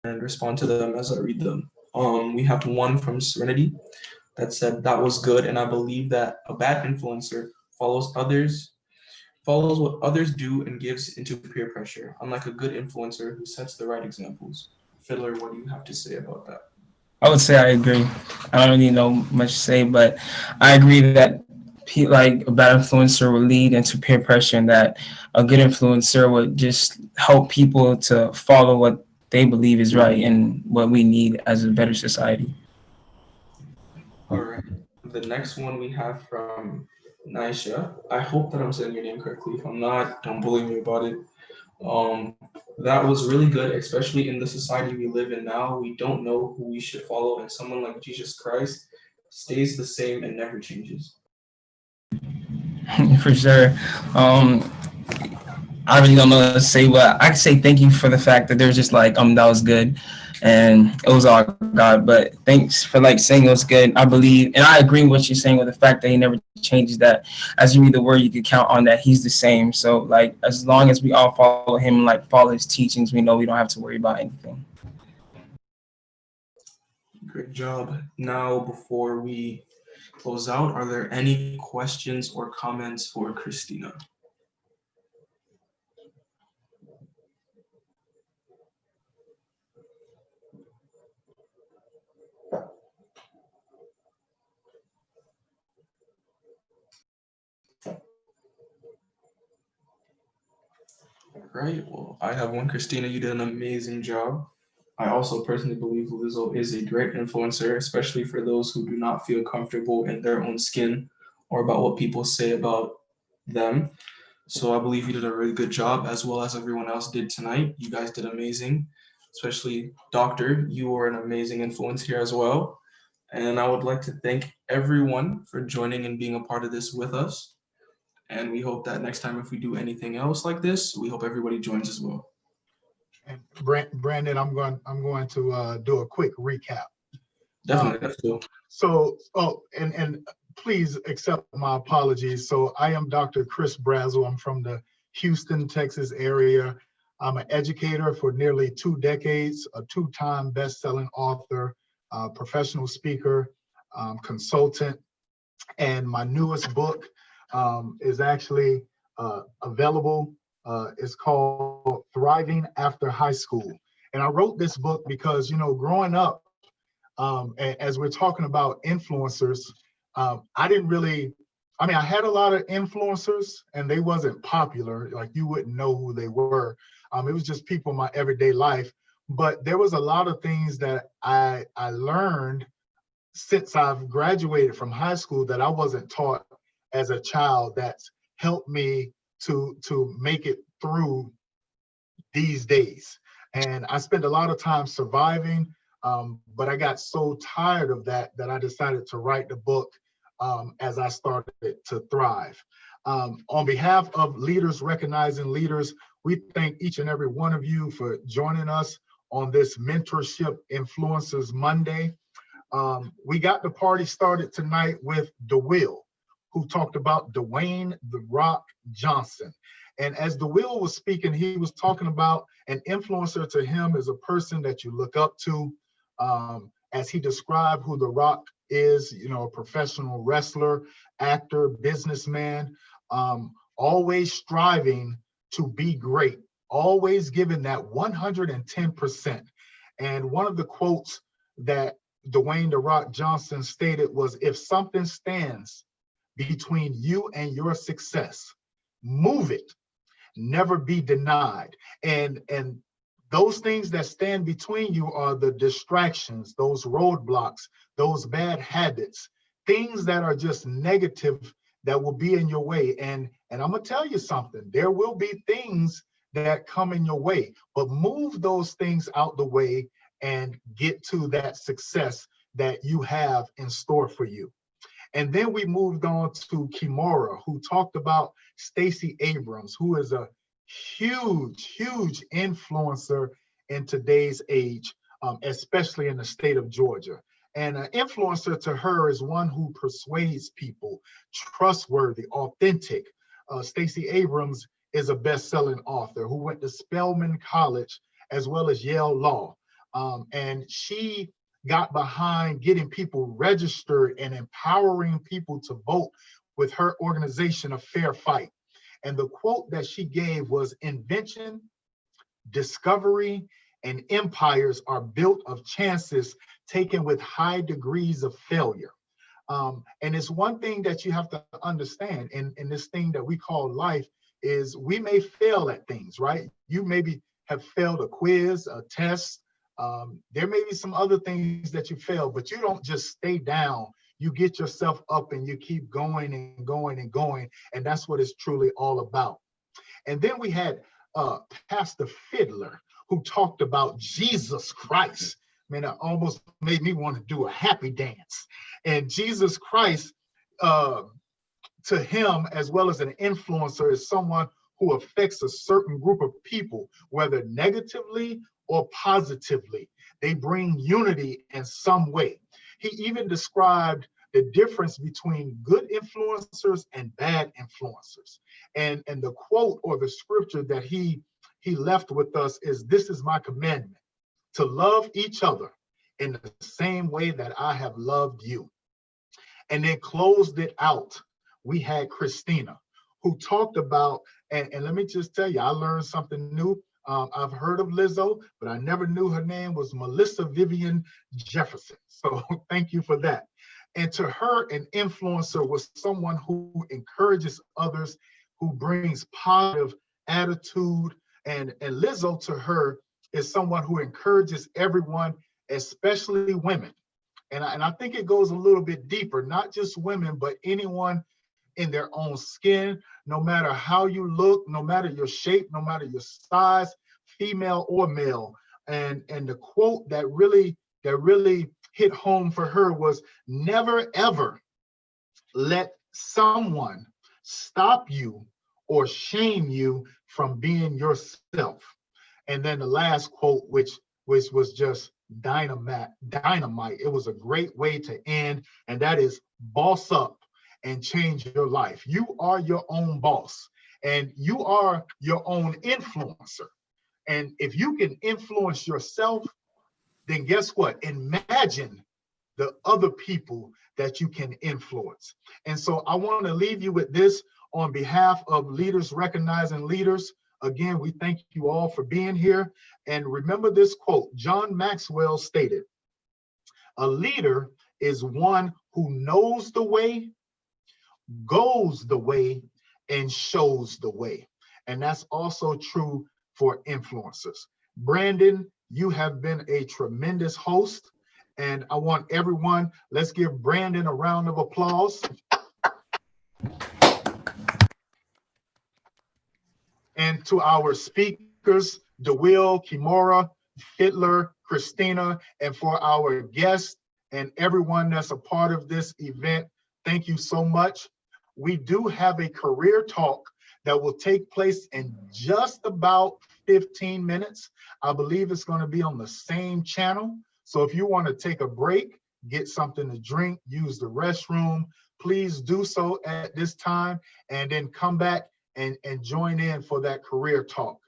and respond to them as I read them. We have one from Serenity that said that was good, and I believe that a bad influencer follows others, follows what others do, and gives into peer pressure, unlike a good influencer who sets the right examples. Fiddler, what do you have to say about that? I would say I agree. I don't really know much to say, but I agree that like a bad influencer would lead into peer pressure, and that a good influencer would just help people to follow what they believe is right and what we need as a better society. All right. The next one we have from Naisha. I hope that I'm saying your name correctly. If I'm not, don't bully me about it. Um, that was really good, especially in the society we live in now. We don't know who we should follow, and someone like Jesus Christ stays the same and never changes. For sure. Um, I really don't know what to say, but I can say thank you for the fact that there's just like that was good, and it was all God. But thanks for like saying it was good. I believe, and I agree with what you're saying with the fact that He never changes. That as you read the Word, you can count on that He's the same. So like as long as we all follow Him, and like follow His teachings, we know we don't have to worry about anything. Great job. Now, before we close out, are there any questions or comments for Christina? Right. Well, I have one. Christina, you did an amazing job. I also personally believe Lizzo is a great influencer, especially for those who do not feel comfortable in their own skin or about what people say about them. So I believe you did a really good job, as well as everyone else did tonight. You guys did amazing, especially Doctor. You were an amazing influence here as well. And I would like to thank everyone for joining and being a part of this with us. And we hope that next time, if we do anything else like this, we hope everybody joins as well. And Brandon, I'm going to do a quick recap. Uh, Definitely, that's cool. and please accept my apologies. So I am Dr. Chris Brazzle. I'm from the Houston, Texas area. I'm an educator for nearly 2 decades, a two-time best-selling author, professional speaker, consultant, and my newest book is actually available. It's called Thriving After High School. And I wrote this book because, growing up, as we're talking about influencers, I didn't really, I had a lot of influencers and they wasn't popular. Like you wouldn't know who they were. It was just people in my everyday life. But there was a lot of things that I learned since I've graduated from high school that I wasn't taught as a child that's helped me to make it through these days. And I spent a lot of time surviving, but I got so tired of that I decided to write the book as I started to thrive. On behalf of Leaders Recognizing Leaders, we thank each and every one of you for joining us on this Mentorship Influencers Monday. We got the party started tonight with DeWill, who talked about Dwayne "The Rock" Johnson. And as DeWill was speaking, he was talking about an influencer to him is a person that you look up to. As he described who The Rock is, a professional wrestler, actor, businessman, always striving to be great, always giving that 110%. And one of the quotes that Dwayne "The Rock" Johnson stated was, if something stands between you and your success, move it, never be denied. And those things that stand between you are the distractions, those roadblocks, those bad habits, things that are just negative that will be in your way. And I'm gonna tell you something, there will be things that come in your way, but move those things out the way and get to that success that you have in store for you. And then we moved on to Kimora, who talked about Stacey Abrams, who is a huge influencer in today's age, especially in the state of Georgia. And an influencer to her is one who persuades people, trustworthy, authentic. Stacey Abrams is a best-selling author who went to Spelman College as well as Yale Law. And she got behind getting people registered and empowering people to vote with her organization, A Fair Fight. And the quote that she gave was, "Invention, discovery, and empires are built of chances taken with high degrees of failure." And it's one thing that you have to understand in this thing that we call life is we may fail at things, right? You maybe have failed a quiz, a test. There may be some other things that you fail, but you don't just stay down. You get yourself up and you keep going and going and going. And that's what it's truly all about. And then we had Pastor Fiddler, who talked about Jesus Christ. Man, it almost made me want to do a happy dance. And Jesus Christ, to him, as well as an influencer, is someone who affects a certain group of people, whether negatively or positively. They bring unity in some way. He even described the difference between good influencers and bad influencers. And the quote or the scripture that he left with us is, "This is my commandment, to love each other in the same way that I have loved you." And then closed it out. We had Christina, who talked about, and let me just tell you, I learned something new. I've heard of Lizzo, but I never knew her name was Melissa Vivian Jefferson. So thank you for that. And to her, an influencer was someone who encourages others, who brings positive attitude. And Lizzo, to her, is someone who encourages everyone, especially women. And I think it goes a little bit deeper, not just women, but anyone in their own skin, no matter how you look, no matter your shape, no matter your size, female or male. And the quote that really hit home for her was, "Never ever let someone stop you or shame you from being yourself." And then the last quote, which was just dynamite. It was a great way to end, and that is, "Boss up and change your life." You are your own boss, and you are your own influencer. And if you can influence yourself, then guess what? Imagine the other people that you can influence. And so I want to leave you with this on behalf of Leaders Recognizing Leaders. Again, we thank you all for being here. And remember this quote. John Maxwell stated, "A leader is one who knows the way, goes the way, and shows the way." And that's also true for influencers. Brandon, you have been a tremendous host. And I want everyone, let's give Brandon a round of applause. And to our speakers, DeWill, Kimora, Fiddler, Christina, and for our guests and everyone that's a part of this event, thank you so much. We do have a career talk that will take place in just about 15 minutes. I believe it's going to be on the same channel. So if you want to take a break, get something to drink, use the restroom, please do so at this time, and then come back and join in for that career talk.